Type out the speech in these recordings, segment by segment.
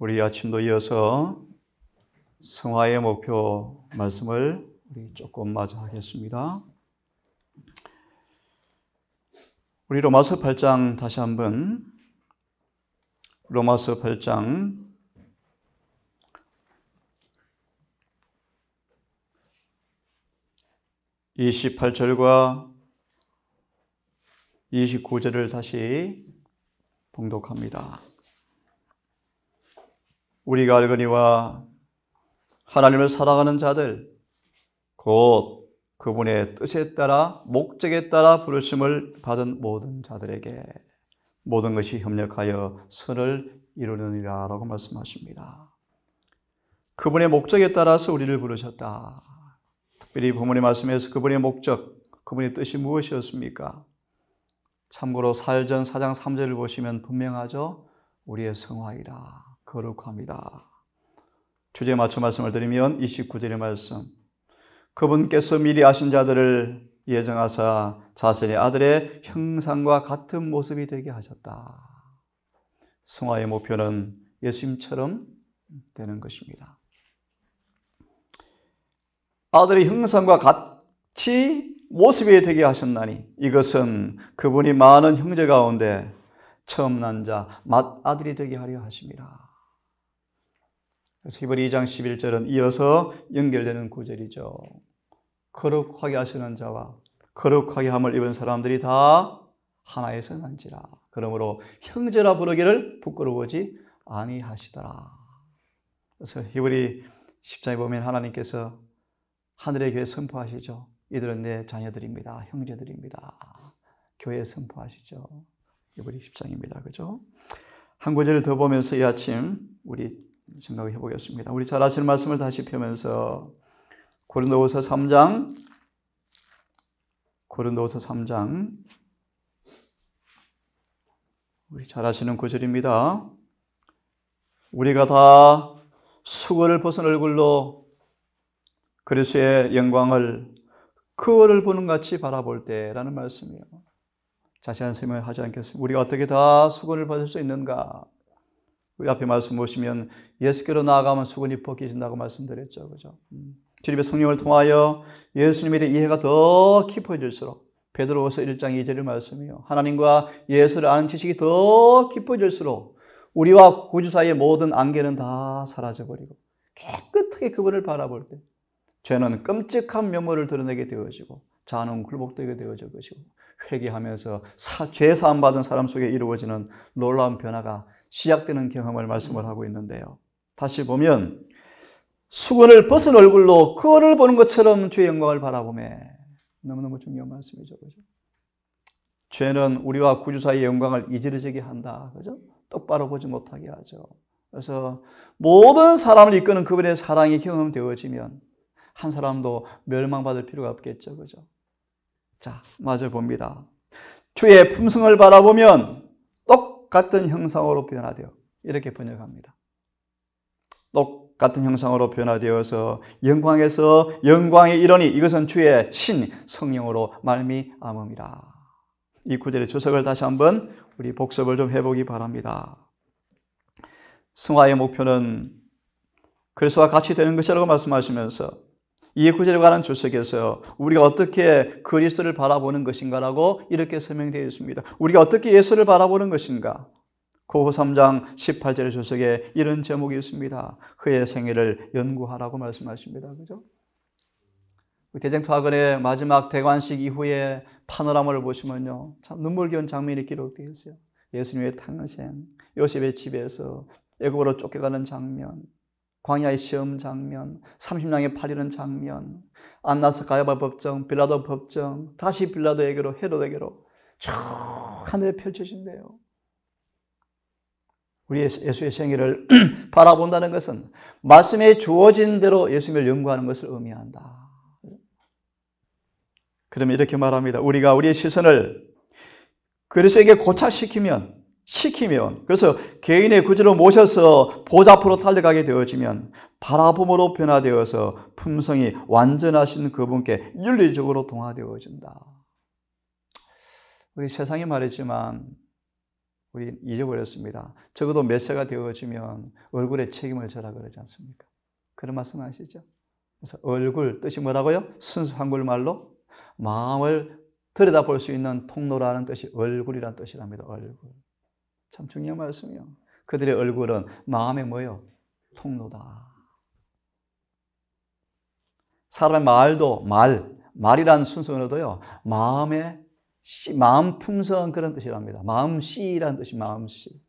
우리 아침도 이어서 성화의 목표 말씀을 우리 조금 마저 하겠습니다. 우리 로마서 8장 다시 한번 로마서 8장 28절과 29절을 다시 봉독합니다. 우리가 알거니와 하나님을 사랑하는 자들 곧 그분의 뜻에 따라 목적에 따라 부르심을 받은 모든 자들에게 모든 것이 협력하여 선을 이루느니라 라고 말씀하십니다. 그분의 목적에 따라서 우리를 부르셨다. 특별히 본문의 말씀에서 그분의 목적, 그분의 뜻이 무엇이었습니까? 참고로 사일전 4장 3절을 보시면 분명하죠. 우리의 성화이다. 거룩합니다. 주제에 맞춰 말씀을 드리면 29절의 말씀. 그분께서 미리 아신 자들을 예정하사 자신의 아들의 형상과 같은 모습이 되게 하셨다. 성화의 목표는 예수님처럼 되는 것입니다. 아들의 형상과 같이 모습이 되게 하셨나니 이것은 그분이 많은 형제 가운데 처음 난 자 맏아들이 되게 하려 하심이라. 그래서 히브리 2장 11절은 이어서 연결되는 구절이죠. 거룩하게 하시는 자와 거룩하게 함을 입은 사람들이 다 하나에서 난지라. 그러므로 형제라 부르기를 부끄러워하지 아니하시더라. 그래서 히브리 10장에 보면 하나님께서 하늘의 교회 선포하시죠. 이들은 내 자녀들입니다. 형제들입니다. 교회에 선포하시죠. 히브리 10장입니다. 그죠? 한 구절을 더 보면서 이 아침 우리 생각해 보겠습니다. 우리 잘 아시는 말씀을 다시 펴면서 고린도후서 3장 우리 잘 아시는 구절입니다. 우리가 다 수고를 벗은 얼굴로 그리스도의 영광을 그거를 보는 같이 바라볼 때라는 말씀이에요. 자세한 설명을 하지 않겠습니다. 우리가 어떻게 다 수건을 벗을 수 있는가? 우리 앞에 말씀 보시면 예수께로 나아가면 수건이 벗겨진다고 말씀드렸죠. 그죠? 주님의 성령을 통하여 예수님에 대해 이해가 더 깊어질수록 베드로후서 1장 2절의 말씀이요. 하나님과 예수를 아는 지식이 더 깊어질수록 우리와 구주 사이의 모든 안개는 다 사라져버리고 깨끗하게 그분을 바라볼 때 죄는 끔찍한 면모를 드러내게 되어지고 자아는 굴복되게 되어질 것이고 회개하면서 죄 사함 받은 사람 속에 이루어지는 놀라운 변화가 시작되는 경험을 말씀을 하고 있는데요. 다시 보면 수건을 벗은 얼굴로 그거를 보는 것처럼 주의 영광을 바라보며 너무너무 중요한 말씀이죠. 그죠? 죄는 우리와 구주 사이의 영광을 이지르지게 한다. 그죠? 똑바로 보지 못하게 하죠. 그래서 모든 사람을 이끄는 그분의 사랑이 경험되어지면 한 사람도 멸망받을 필요가 없겠죠. 그죠? 자, 마저 봅니다. 주의 품성을 바라보면 똑같은 형상으로 변화되어 이렇게 번역합니다. 똑같은 형상으로 변화되어서 영광에서 영광에 이르니 이것은 주의 신 성령으로 말미암음이라. 이 구절의 주석을 다시 한번 우리 복습을 좀 해보기 바랍니다. 성화의 목표는 그리스도와 같이 되는 것이라고 말씀하시면서 이 구절에 관한 주석에서 우리가 어떻게 그리스도를 바라보는 것인가라고 이렇게 설명되어 있습니다. 우리가 어떻게 예수를 바라보는 것인가? 고호 3장 18절의 주석에 이런 제목이 있습니다. 그의 생애를 연구하라고 말씀하십니다. 그죠? 대쟁투학원의 마지막 대관식 이후에 파노라마를 보시면요, 참 눈물겨운 장면이 기록되어 있어요. 예수님의 탄생, 요셉의 집에서 애굽으로 쫓겨가는 장면, 광야의 시험 장면, 30냥에 팔리는 장면, 안나스 가야바 법정, 빌라도 법정, 다시 빌라도에게로 헤롯에게로 쭉 하늘에 펼쳐진대요. 우리 예수의 생애를 바라본다는 것은 말씀에 주어진 대로 예수님을 연구하는 것을 의미한다. 그러면 이렇게 말합니다. 우리가 우리의 시선을 그리스도에게 고착시키면 그래서 개인의 구주로 모셔서 보좌 앞으로 달려가게 되어지면 바라봄으로 변화되어서 품성이 완전하신 그분께 윤리적으로 동화되어진다. 우리 세상이 말했지만 우리 잊어버렸습니다. 적어도 몇 세가 되어지면 얼굴에 책임을 져라 그러지 않습니까? 그런 말씀 아시죠? 그래서 얼굴 뜻이 뭐라고요? 순수 한글말로 마음을 들여다볼 수 있는 통로라는 뜻이 얼굴이라는 뜻이랍니다. 얼굴. 참 중요한 말씀이요. 그들의 얼굴은 마음의 뭐요? 통로다. 사람의 말도 말이라는 순수 언어도요. 마음 품성 그런 뜻이랍니다. 마음씨라는 뜻이 마음씨.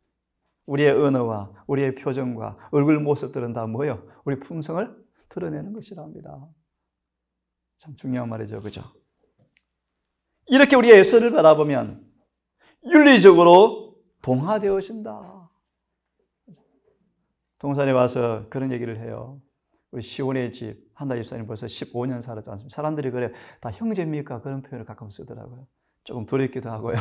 우리의 언어와 우리의 표정과 얼굴 모습들은 다 뭐예요? 우리 품성을 드러내는 것이랍니다. 참 중요한 말이죠. 그죠? 이렇게 우리의 예수를 바라보면 윤리적으로 동화되어진다. 동산에 와서 그런 얘기를 해요. 우리 시온의 집 한나 집사님 벌써 15년 살았지 않습니까? 사람들이 그래 다 형제입니까? 그런 표현을 가끔 쓰더라고요. 조금 두렵기도 하고요.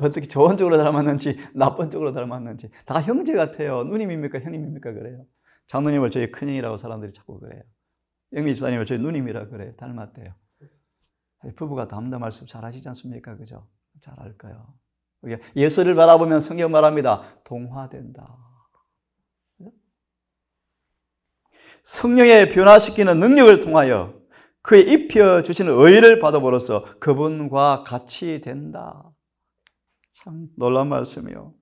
어떻게 좋은 쪽으로 닮았는지 나쁜 쪽으로 닮았는지 다 형제 같아요. 누님입니까? 형님입니까? 그래요. 장로님을 저희 큰형이라고 사람들이 자꾸 그래요. 영미 집사님을 저희 누님이라 그래요. 닮았대요. 부부가 담담 말씀 잘 하시지 않습니까? 그죠? 잘 할까요? 예수를 바라보면 성경 말합니다. 동화된다. 성령의 변화시키는 능력을 통하여 그의 입혀주시는 의를 받아보로써 그분과 같이 된다. 참 놀라운 말씀이요.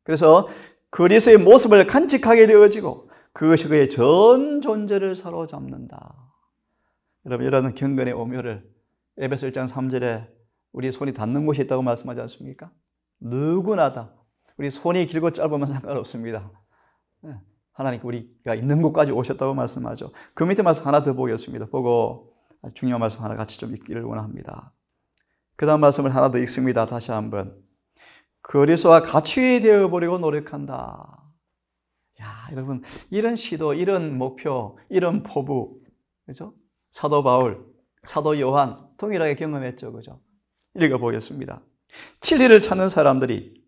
그래서 그리스도의 모습을 간직하게 되어지고 그것이 그의 전 존재를 사로잡는다. 여러분 이런 경건의 오묘를 에베소 1장 3절에 우리 손이 닿는 곳이 있다고 말씀하지 않습니까? 누구나 다 우리 손이 길고 짧으면 상관없습니다. 하나님께 우리가 있는 곳까지 오셨다고 말씀하죠. 그 밑에 말씀 하나 더 보겠습니다. 보고 중요한 말씀 하나 같이 좀 읽기를 원합니다. 그 다음 말씀을 하나 더 읽습니다. 다시 한번. 그리스도와 같이 되어버리고 노력한다. 야, 여러분 이런 시도, 이런 목표, 이런 포부, 그죠? 사도 바울, 사도 요한 동일하게 경험했죠, 그죠? 읽어보겠습니다. 진리를 찾는 사람들이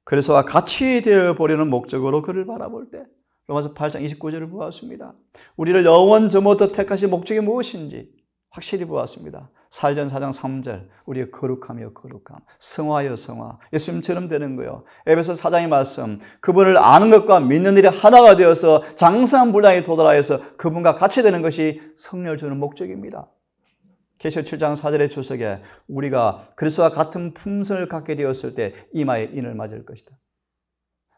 그리스도와 같이 되어버리는 목적으로 그를 바라볼 때 로마서 8장 29절을 보았습니다. 우리를 영원 전부터 택하신 목적이 무엇인지 확실히 보았습니다. 사전 4장 3절 우리의 거룩함이요 거룩함, 성화요 성화, 예수님처럼 되는 거요. 에베소 4장의 말씀 그분을 아는 것과 믿는 일이 하나가 되어서 장성한 분량에 도달하여서 그분과 같이 되는 것이 성령을 주는 목적입니다. 계시록 7장 4절의 주석에 우리가 그리스도와 같은 품성을 갖게 되었을 때 이마에 인을 맞을 것이다.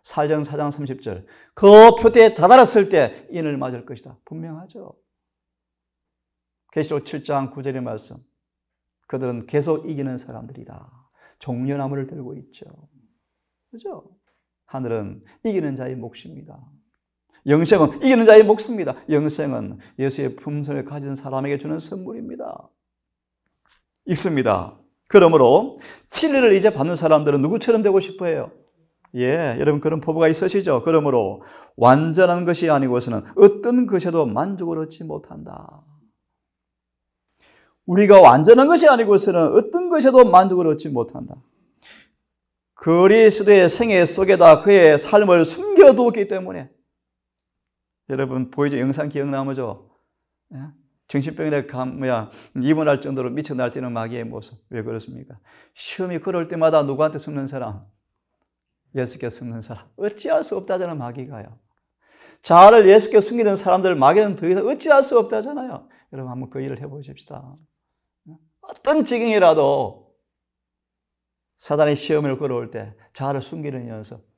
사전 4장 30절 그 표대에 다다랐을 때 인을 맞을 것이다. 분명하죠. 계시록 7장 9절의 말씀 그들은 계속 이기는 사람들이다. 종려나무를 들고 있죠. 그죠? 하늘은 이기는 자의 몫입니다. 영생은 이기는 자의 몫입니다. 영생은 예수의 품성을 가진 사람에게 주는 선물입니다. 읽습니다. 그러므로 진리를 이제 받는 사람들은 누구처럼 되고 싶어 해요? 예, 여러분 그런 포부가 있으시죠? 그러므로 완전한 것이 아니고서는 어떤 것에도 만족을 얻지 못한다. 우리가 완전한 것이 아니고서는 어떤 것에도 만족을 얻지 못한다. 그리스도의 생애 속에다 그의 삶을 숨겨두었기 때문에 여러분 보이죠? 영상 기억나죠? 예? 정신병원에 입원할 정도로 미쳐 날뛰는 마귀의 모습. 왜 그렇습니까? 시험이 걸어올 때마다 누구한테 숨는 사람? 예수께 숨는 사람. 어찌할 수 없다잖아 마귀가요. 자아를 예수께 숨기는 사람들 마귀는 더 이상 어찌할 수 없다잖아요. 여러분 한번 그 일을 해보십시다. 어떤 지경이라도 사단의 시험을 걸어올 때 자아를 숨기는 연습.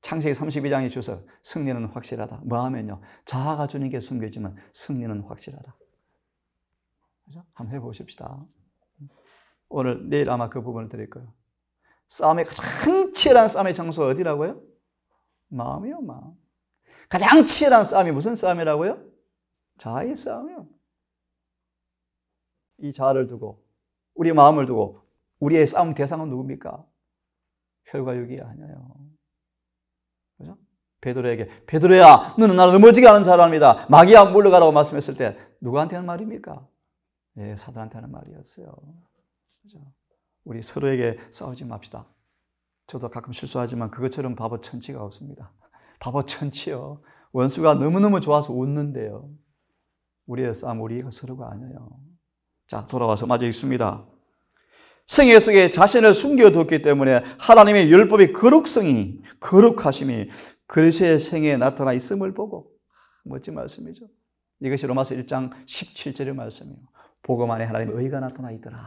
창세기 32장의 주석 승리는 확실하다. 뭐 하면요? 자아가 주는 게 숨겨지면 승리는 확실하다. 그죠? 한번 해보십시다. 오늘 내일 아마 그 부분을 드릴 거예요. 싸움의 가장 치열한 싸움의 장소가 어디라고요? 마음이요, 마음. 가장 치열한 싸움이 무슨 싸움이라고요? 자아의 싸움이요. 이 자아를 두고 우리의 마음을 두고 우리의 싸움 대상은 누굽니까? 혈과 육이 아니에요. 그죠? 베드로에게 베드로야 너는 나를 넘어지게 하는 사람이다. 마귀야 물러가라고 말씀했을 때 누구한테 하는 말입니까? 예, 사단한테 하는 말이었어요. 그죠? 우리 서로에게 싸우지 맙시다. 저도 가끔 실수하지만 그것처럼 바보 천치가 없습니다. 바보 천치요. 원수가 너무너무 좋아서 웃는데요. 우리의 싸움 우리가 서로가 아니에요. 자, 돌아와서 마저 읽습니다. 생애 속에 자신을 숨겨뒀기 때문에 하나님의 율법의 거룩성이, 거룩하심이 그리스도의 생애에 나타나 있음을 보고, 멋진 말씀이죠. 이것이 로마서 1장 17절의 말씀이에요. 복음 안에 하나님의 의가 나타나 있더라.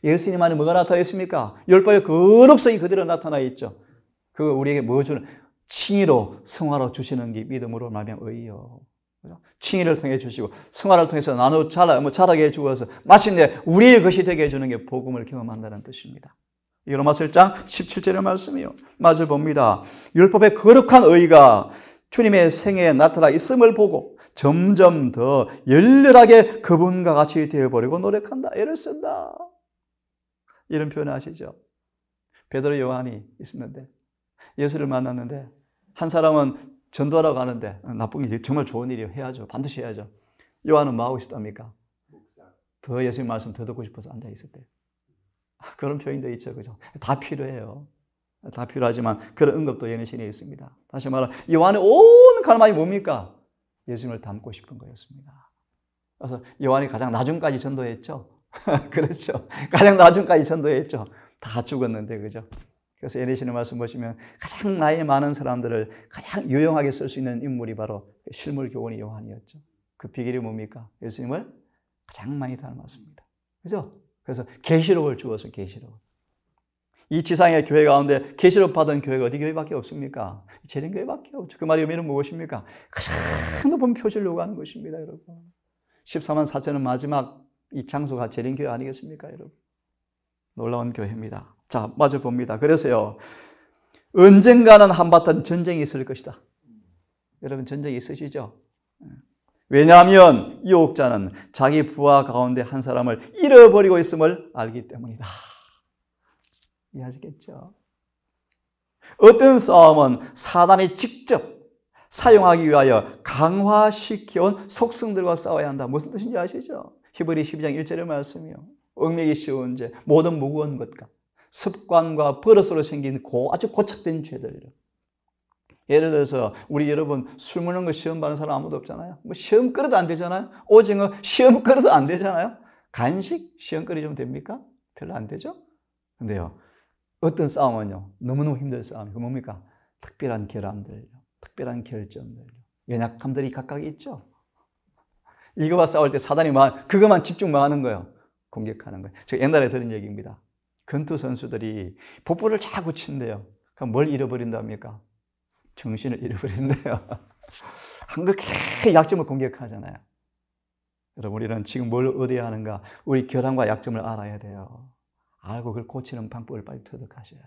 예수님 안에 뭐가 나타나 있습니까? 율법의 거룩성이 그대로 나타나 있죠. 그 우리에게 뭐 주는? 칭의로 성화로 주시는 게 믿음으로 말하면 의요. 칭의를 통해 주시고 성화를 통해서 나누어 자라게 해주어서 마침내 우리의 것이 되게 해주는 게 복음을 경험한다는 뜻입니다. 이 로마서 1장 17절의 말씀이요. 맞아 봅니다. 율법의 거룩한 의가 주님의 생애에 나타나 있음을 보고 점점 더 열렬하게 그분과 같이 되어버리고 노력한다. 애를 쓴다. 이런 표현을 하시죠. 베드로 요한이 있었는데 예수를 만났는데 한 사람은 전도하러 가는데 나쁜 게 정말 좋은 일이에요. 해야죠. 반드시 해야죠. 요한은 뭐 하고 있었답니까? 더 예수님 말씀 더 듣고 싶어서 앉아 있었대요. 그런 표현도 있죠. 그죠? 다 필요해요. 다 필요하지만 그런 응급도 연신에 있습니다. 다시 말하면 요한의 온 갈망이 뭡니까? 예수님을 닮고 싶은 거였습니다. 그래서 요한이 가장 나중까지 전도했죠. 그렇죠. 가장 나중까지 전도했죠. 다 죽었는데, 그죠? 그래서 예레신의 말씀 보시면 가장 나이 많은 사람들을 가장 유용하게 쓸 수 있는 인물이 바로 실물 교원이 요한이었죠. 그 비결이 뭡니까? 예수님을 가장 많이 닮았습니다. 그죠? 그래서 계시록을 주어서 계시록. 이 지상의 교회 가운데 계시록 받은 교회가 어디 교회밖에 없습니까? 재림교회밖에 없죠. 그 말의 의미는 무엇입니까? 가장 높은 표시를 요구하는 것입니다, 여러분. 14만 4천은 마지막 이 장소가 재림교회 아니겠습니까, 여러분? 놀라운 교회입니다. 자, 마저 봅니다. 그래서요, 언젠가는 한바탕 전쟁이 있을 것이다. 여러분, 전쟁이 있으시죠? 왜냐하면 유혹자는 자기 부하 가운데 한 사람을 잃어버리고 있음을 알기 때문이다. 이해하시겠죠? 어떤 싸움은 사단이 직접 사용하기 위하여 강화시켜온 속성들과 싸워야 한다. 무슨 뜻인지 아시죠? 히브리 12장 1절의 말씀이요. 얽매기 쉬운 죄, 모든 무거운 것과 습관과 버릇으로 생긴 아주 고착된 죄들. 예를 들어서 우리 여러분 술 먹는 거 시험 받는 사람 아무도 없잖아요. 뭐 시험 끌어도 안 되잖아요. 오징어 시험 끌어도 안 되잖아요. 간식 시험 끌이 좀 됩니까? 별로 안 되죠. 근데요, 어떤 싸움은요, 너무너무 힘든 싸움. 그 뭡니까? 특별한 결함들, 특별한 결점들, 연약함들이 각각 있죠. 이거와 싸울 때 사단이 그것만 집중만 하는 거예요. 공격하는 거예요. 제가 옛날에 들은 얘기입니다. 권투 선수들이 복부를 자꾸 친대요. 그럼 뭘 잃어버린답니까? 정신을 잃어버린대요. 한국에 약점을 공격하잖아요. 여러분, 우리는 지금 뭘 얻어야 하는가? 우리 결함과 약점을 알아야 돼요. 알고 그걸 고치는 방법을 빨리 터득하셔야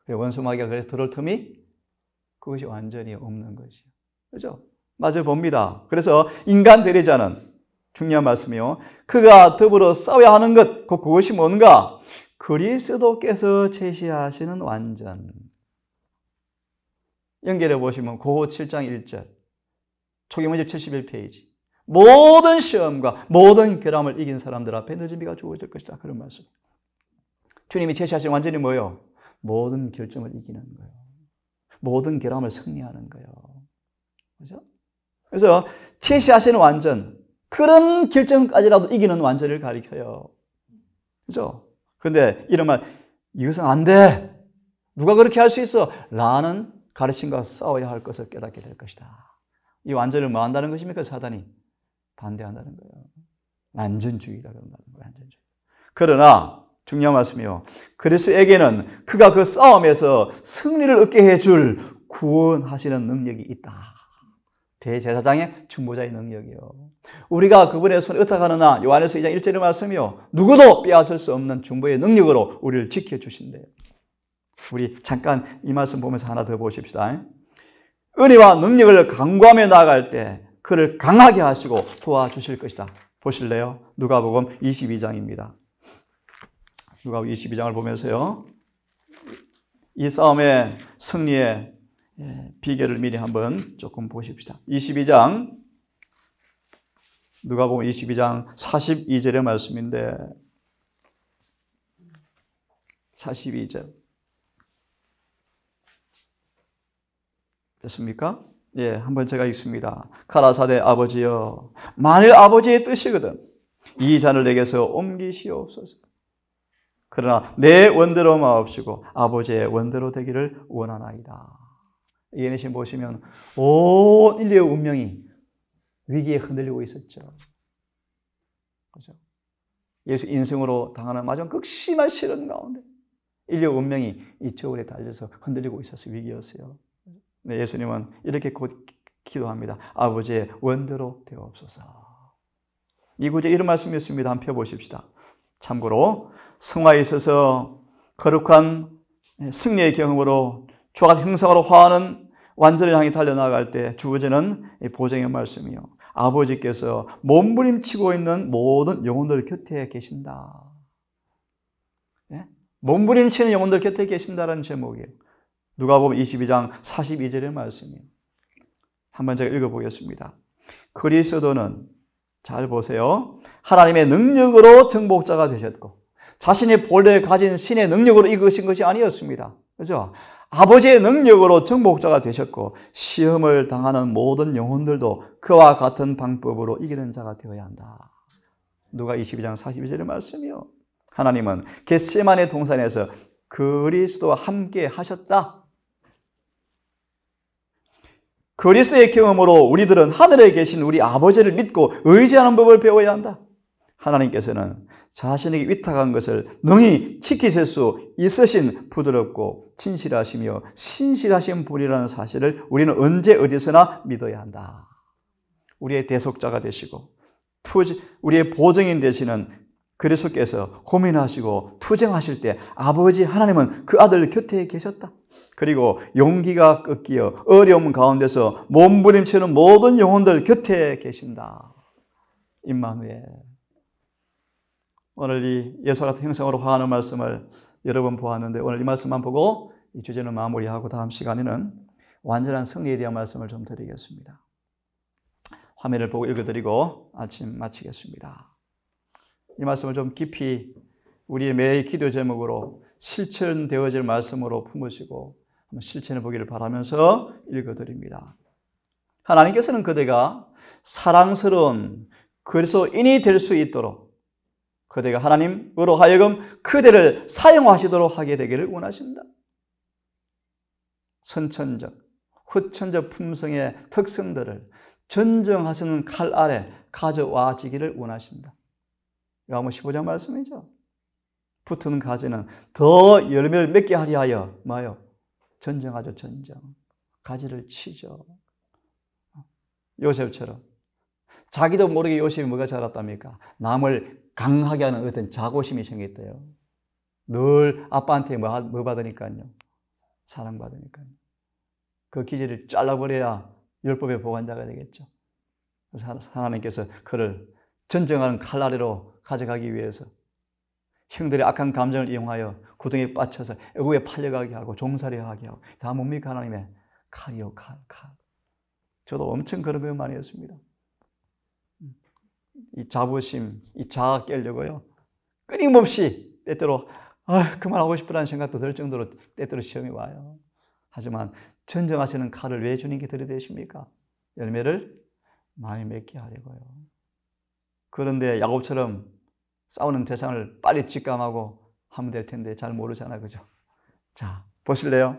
돼요. 원수마귀가 그래서 들어올 틈이 그것이 완전히 없는 것이죠. 그렇죠? 맞아 봅니다. 그래서 인간 대리자는 중요한 말씀이요. 그가 더불어 싸워야 하는 것, 그것이 뭔가? 그리스도께서 제시하시는 완전. 연결해 보시면 고호 7장 1절, 초기문집 71페이지. 모든 시험과 모든 결함을 이긴 사람들 앞에 늦은 비가 주어질 것이다. 그런 말씀. 주님이 제시하신 완전이 뭐예요? 모든 결점을 이기는 거예요. 모든 결함을 승리하는 거예요. 그죠? 그래서 제시하시는 완전, 그런 결정까지라도 이기는 완전을 가리켜요. 그죠? 근데 이런 말, 이것은 안 돼. 누가 그렇게 할 수 있어? 라는 가르침과 싸워야 할 것을 깨닫게 될 것이다. 이 완전을 뭐 한다는 것입니까? 사단이 반대한다는 거예요. 완전주의라 그런다는 거예요. 완전주의. 그러나 중요한 말씀이요. 그리스도에게는 그가 그 싸움에서 승리를 얻게 해줄 구원하시는 능력이 있다. 대제사장의 중보자의 능력이요. 우리가 그분의 손에 어떡하느냐? 요한에서 2장 1절의 말씀이요. 누구도 빼앗을 수 없는 중보의 능력으로 우리를 지켜주신대요. 우리 잠깐 이 말씀 보면서 하나 더 보십시다. 은혜와 능력을 강구하며 나아갈 때 그를 강하게 하시고 도와주실 것이다. 보실래요? 누가복음 22장입니다. 누가복음 22장을 보면서요, 이 싸움의 승리의 비결을 미리 한번 조금 보십시다. 22장, 누가복음 22장 42절의 말씀인데, 42절 됐습니까? 예, 한번 제가 읽습니다. 가라사대 아버지여, 만일 아버지의 뜻이거든 이 잔을 내게서 옮기시옵소서. 그러나 내 원대로 마옵시고 아버지의 원대로 되기를 원하나이다. 예수님 보시면 온 인류의 운명이 위기에 흔들리고 있었죠. 그렇죠? 예수 인생으로 당하는 마지막 극심한 시련 가운데 인류 운명이 이 저울에 달려서 흔들리고 있었어요. 위기였어요. 네, 예수님은 이렇게 곧 기도합니다. 아버지의 원대로 되옵소서. 이 구절에 이런 말씀이 있습니다. 한번 펴보십시다. 참고로 성화에 있어서 거룩한 승리의 경험으로 주가 형상으로 화하는 완전을 향해 달려나갈 때 주어지는 보증의 말씀이요. 아버지께서 몸부림치고 있는 모든 영혼들 곁에 계신다. 예? 몸부림치는 영혼들 곁에 계신다라는 제목이에요. 누가복음 22장 42절의 말씀이에요. 한번 제가 읽어보겠습니다. 그리스도는 잘 보세요. 하나님의 능력으로 정복자가 되셨고 자신이 본래 가진 신의 능력으로 이끄신 것이 아니었습니다. 그렇죠? 아버지의 능력으로 정복자가 되셨고 시험을 당하는 모든 영혼들도 그와 같은 방법으로 이기는 자가 되어야 한다. 누가 22장 42절의 말씀이요. 하나님은 겟세마네 동산에서 그리스도와 함께 하셨다. 그리스도의 경험으로 우리들은 하늘에 계신 우리 아버지를 믿고 의지하는 법을 배워야 한다. 하나님께서는 자신에게 위탁한 것을 능히 지키실 수 있으신 부드럽고 진실하시며 신실하신 분이라는 사실을 우리는 언제 어디서나 믿어야 한다. 우리의 대속자가 되시고 우리의 보증인 되시는 그리스도께서 고민하시고 투쟁하실 때 아버지 하나님은 그 아들 곁에 계셨다. 그리고 용기가 꺾이어 어려움 가운데서 몸부림치는 모든 영혼들 곁에 계신다. 임마누엘. 오늘 이 예수와 같은 형상으로 화하는 말씀을 여러 번 보았는데 오늘 이 말씀만 보고 이 주제는 마무리하고 다음 시간에는 완전한 승리에 대한 말씀을 좀 드리겠습니다. 화면을 보고 읽어드리고 아침 마치겠습니다. 이 말씀을 좀 깊이 우리의 매일 기도 제목으로 실천되어질 말씀으로 품으시고 한번 실천해 보기를 바라면서 읽어드립니다. 하나님께서는 그대가 사랑스러운 그리스도인이 될 수 있도록 그대가 하나님으로 하여금 그대를 사용하시도록 하게 되기를 원하십니다. 선천적, 후천적 품성의 특성들을 전정하시는 칼 아래 가져와지기를 원하십니다. 요한복음 15장 말씀이죠. 붙은 가지는 더 열매를 맺게 하려 하여 뭐요? 전정하죠. 전정. 가지를 치죠. 요셉처럼 자기도 모르게 요셉이 뭐가 자랐답니까? 남을 강하게 하는 어떤 자고심이 생겼대요. 늘 아빠한테 뭐 받으니까요? 사랑받으니까요. 그 기질을 잘라버려야 율법의 보관자가 되겠죠. 그래서 하나님께서 그를 전정하는 칼 아래로 가져가기 위해서 형들의 악한 감정을 이용하여 구덩이에 빠쳐서 애국에 팔려가게 하고 종살이하게 하고 다 뭡니까? 하나님의 칼이요. 칼. 저도 엄청 그런 거 많이 했습니다. 이 자부심, 이 자아 깨려고요. 끊임없이 때때로 그만하고 싶다는 생각도 들 정도로 때때로 시험이 와요. 하지만 전정하시는 칼을 왜 주님께 들이대십니까? 열매를 많이 맺게 하려고요. 그런데 야곱처럼 싸우는 대상을 빨리 직감하고 하면 될 텐데 잘 모르잖아요. 그죠? 자, 보실래요?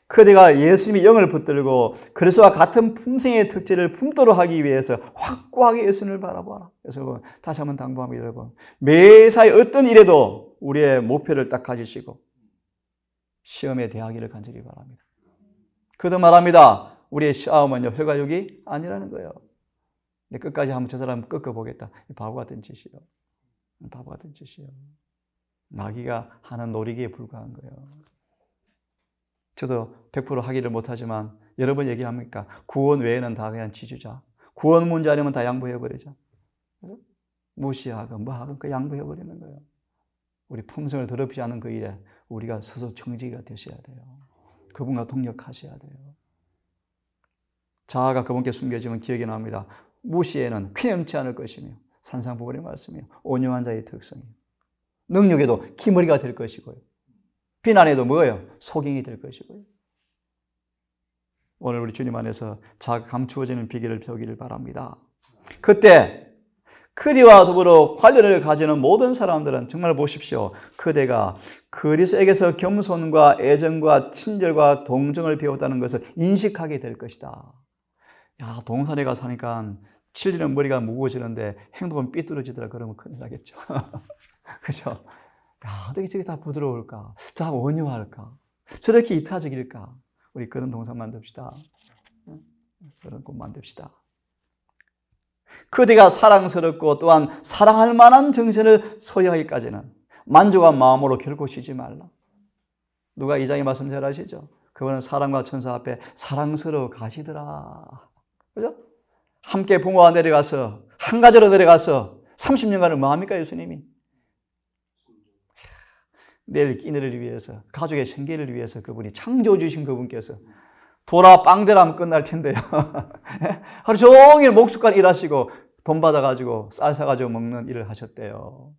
그대가 예수님의 영을 붙들고 그리스도와 같은 품성의 특질을 품도록 하기 위해서 확고하게 예수님을 바라보아라. 그래서 다시 한번 당부합니다, 여러분. 매사에 어떤 일에도 우리의 목표를 딱 가지시고 시험에 대하기를 간절히 바랍니다. 그도 말합니다. 우리의 싸움은요, 혈과육이 아니라는 거예요. 근데 끝까지 한번 저 사람 꺾어보겠다. 바보 같은 짓이요. 바보 같은 짓이요. 마귀가 하는 놀이기에 불과한 거예요. 저도 100% 하기를 못하지만 여러 번 얘기합니까? 구원 외에는 다 그냥 지주자. 구원 문제 아니면 다 양보해버리자. 무시하건 뭐하건 그 양보해버리는 거예요. 우리 품성을 더럽히지 않은 그 일에 우리가 스스로 청지기가 되셔야 돼요. 그분과 동력하셔야 돼요. 자아가 그분께 숨겨지면 기억이 납니다. 무시에는 쾌념치 않을 것이며 산상부벌의 말씀이요. 온유한 자의 특성이요. 능력에도 기머리가 될 것이고요. 비난에도 뭐예요? 소경이 될 것이고요. 오늘 우리 주님 안에서 자아가 감추어지는 비결을 배우기를 바랍니다. 그때 그대와 더불어 관련을 가지는 모든 사람들은 정말 보십시오. 그대가 그리스도에게서 겸손과 애정과 친절과 동정을 배웠다는 것을 인식하게 될 것이다. 야, 동산에 가서 사니까 진리는 머리가 무거워지는데 행동은 삐뚤어지더라. 그러면 큰일 나겠죠. 그죠? 야, 어떻게 저게 다 부드러울까? 다 온유할까? 저렇게 이타적일까? 우리 그런 동산 만듭시다. 그런 꿈 만듭시다. 그대가 사랑스럽고 또한 사랑할 만한 정신을 소유하기까지는 만족한 마음으로 결코 쉬지 말라. 누가 이 장의 말씀 잘 아시죠? 그거는 사랑과 천사 앞에 사랑스러워 가시더라. 그죠? 함께 부모와 내려가서 한 가지로 내려가서 30년간을 뭐 합니까, 예수님이? 내일 끼니를 위해서, 가족의 생계를 위해서 그분이 창조해 주신 그분께서 돌아 빵대라면 끝날 텐데요. 하루 종일 목숫간 일하시고 돈 받아가지고 쌀 사가지고 먹는 일을 하셨대요.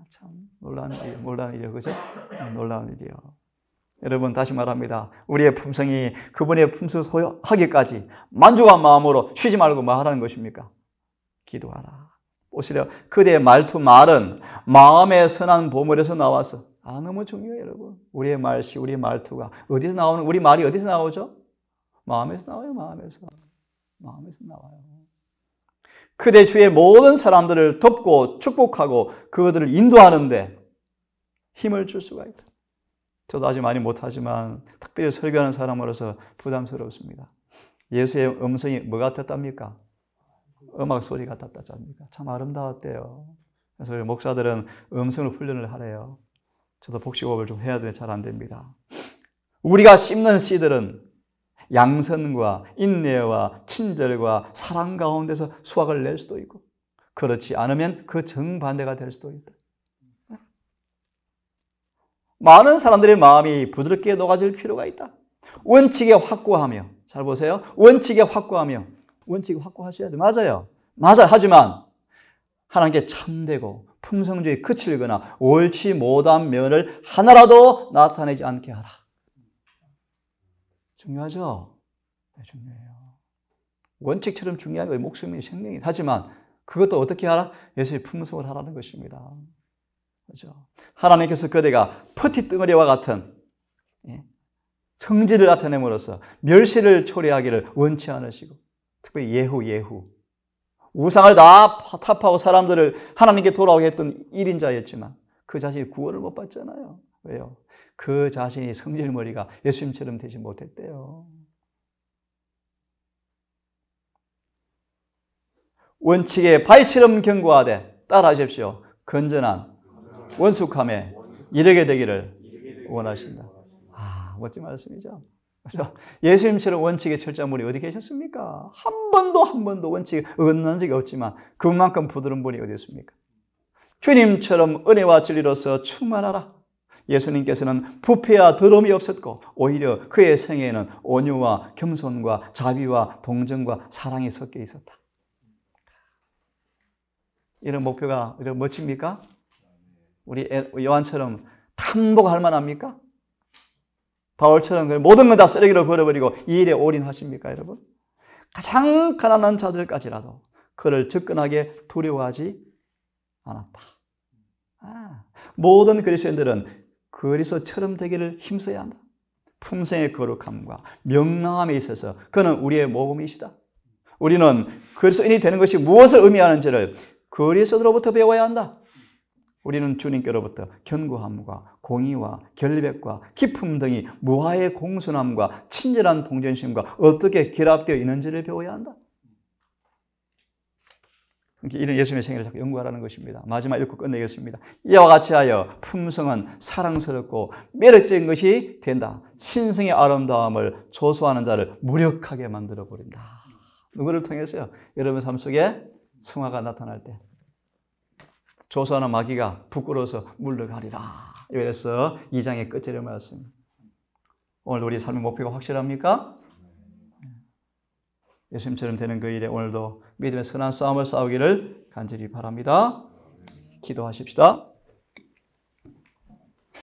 참 놀라운 일이에요. 그죠? 놀라운 일이에요. 여러분, 다시 말합니다. 우리의 품성이 그분의 품성 소유하기까지 만족한 마음으로 쉬지 말고 뭐 하라는 것입니까? 기도하라. 보시려 그대의 말은 마음의 선한 보물에서 나와서 너무 중요해요, 여러분. 우리의 말씨, 우리의 말투가 어디서 나오는, 우리 말이 어디서 나오죠? 마음에서 나와요, 마음에서 나와요. 그대 주의 모든 사람들을 돕고 축복하고 그들을 인도하는데 힘을 줄 수가 있다. 저도 아직 많이 못하지만 특별히 설교하는 사람으로서 부담스럽습니다. 예수의 음성이 뭐 같았답니까? 음악 소리 같았답니까? 참 아름다웠대요. 그래서 목사들은 음성을 훈련을 하래요. 저도 복식호흡을 좀 해야 되는데 잘 안 됩니다. 우리가 심는 씨들은 양선과 인내와 친절과 사랑 가운데서 수확을 낼 수도 있고, 그렇지 않으면 그 정반대가 될 수도 있다. 많은 사람들의 마음이 부드럽게 녹아질 필요가 있다. 원칙에 확고하며, 잘 보세요. 원칙이 확고하셔야 돼요. 맞아요. 하지만 하나님께 참되고 품성주의 그칠거나 옳지 못한 면을 하나라도 나타내지 않게 하라. 중요하죠? 네, 중요해요. 원칙처럼 중요한 거 목숨이 생명이. 하지만 그것도 어떻게 하라? 예수의 품성을 하라는 것입니다. 그렇죠? 하나님께서 그대가 퍼티 덩어리와 같은 성질을 나타냄으로써 멸시를 초래하기를 원치 않으시고, 특별히 예후 우상을 다 타파하고 사람들을 하나님께 돌아오게 했던 1인자였지만 그 자신이 구원을 못 받잖아요. 왜요? 그 자신이 성질머리가 예수님처럼 되지 못했대요. 원칙에 바위처럼 견고하되 따라하십시오. 건전한 원숙함에 이르게 되기를 원하신다. 멋진 말씀이죠. 그렇죠? 예수님처럼 원칙의 철저한 분이 어디 계셨습니까? 한 번도 원칙에 어긋난 적이 없지만 그만큼 부드러운 분이 어디 있습니까? 주님처럼 은혜와 진리로서 충만하라. 예수님께서는 부패와 더러움이 없었고 오히려 그의 생애에는 온유와 겸손과 자비와 동정과 사랑이 섞여 있었다. 이런 목표가 이런 멋집니까? 우리 요한처럼 탐복할 만합니까? 바울처럼 모든 걸 다 쓰레기로 버려버리고 이 일에 올인하십니까, 여러분? 가장 가난한 자들까지라도 그를 접근하게 두려워하지 않았다. 모든 그리스도인들은 그리스도처럼 되기를 힘써야 한다. 품성의 거룩함과 명랑함에 있어서 그는 우리의 모범이시다. 우리는 그리스도인이 되는 것이 무엇을 의미하는지를 그리스도로부터 배워야 한다. 우리는 주님께로부터 견고함과 공의와 결백과 기품 등이 무하의 공손함과 친절한 동정심과 어떻게 결합되어 있는지를 배워야 한다. 이런 예수님의 생애를 자꾸 연구하라는 것입니다. 마지막 읽고 끝내겠습니다. 이와 같이 하여 품성은 사랑스럽고 매력적인 것이 된다. 신성의 아름다움을 조소하는 자를 무력하게 만들어버린다. 누구를 통해서요? 여러분 삶 속에 성화가 나타날 때 조소하는 마귀가 부끄러워서 물러가리라. 이래서 2장의 끝절의 말씀. 오늘 우리 삶의 목표가 확실합니까? 예수님처럼 되는 그 일에 오늘도 믿음의 선한 싸움을 싸우기를 간절히 바랍니다. 기도하십시다.